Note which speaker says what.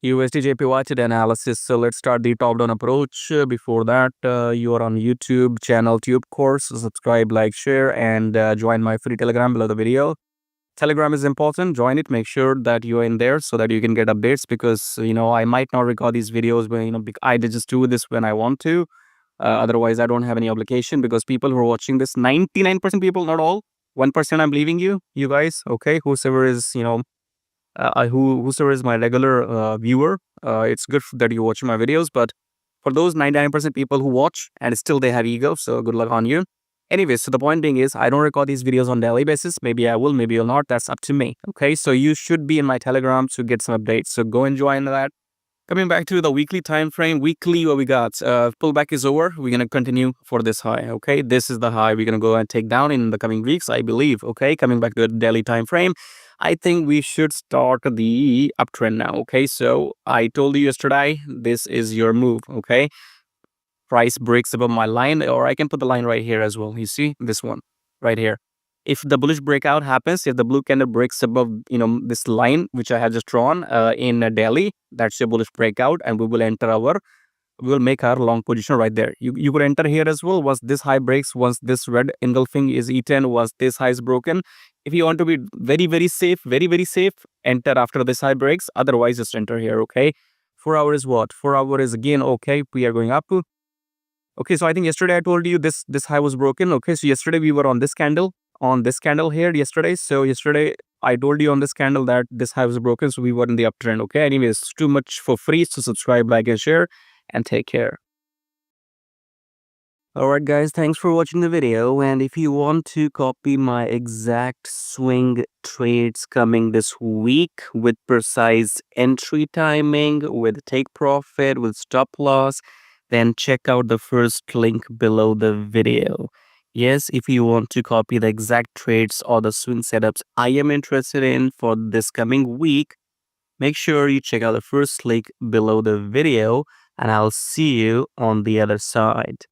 Speaker 1: USDJPY today analysis. So let's start the top-down approach. Before that, you are on YouTube channel TubeCore. So subscribe, like, share, and join my free Telegram below the video. Telegram is important. Join it. Make sure that you're in there so that you can get updates because, I might not record these videos when, I just do this when I want to. Otherwise, I don't have any obligation because people who are watching this, 99% people, not all, 1% I'm leaving you guys, okay? Whosoever is, whosoever is my regular viewer, it's good that you watch my videos. But for those 99% people who watch and still they have ego, so good luck on you. Anyways, so the point being is I don't record these videos on daily basis. Maybe I will, maybe I'll not. That's up to me. Okay, so you should be in my Telegram to get some updates. So go and join that. Coming back to the weekly time frame, weekly what we got, pullback is over. We're going to continue for this high, okay? This is the high we're going to go and take down in the coming weeks, I believe, okay? Coming back to the daily time frame, I think we should start the uptrend now, okay? So I told you yesterday, this is your move, okay? Price breaks above my line, or I can put the line right here as well. You see this one right here. If the bullish breakout happens, if the blue candle breaks above, this line, which I have just drawn in daily, that's a bullish breakout, and we will make our long position right there. You could enter here as well. Once this high breaks, once this red engulfing is eaten, once this high is broken, if you want to be very, very safe, enter after this high breaks. Otherwise, just enter here, okay? 4 hours is what? 4 hours is again, okay, we are going up. Okay, so I think yesterday I told you this high was broken. Okay, so yesterday we were on this candle here yesterday. So yesterday I told you on this candle that this high was broken, so we were in the uptrend. Okay, anyways, too much for free. So subscribe, like, and share, and take care. Alright guys, thanks for watching the video, and if you want to copy my exact swing trades coming this week with precise entry timing, with take profit, with stop loss, then check out the first link below the video. Yes, if you want to copy the exact trades or the swing setups I am interested in for this coming week, make sure you check out the first link below the video, and I'll see you on the other side.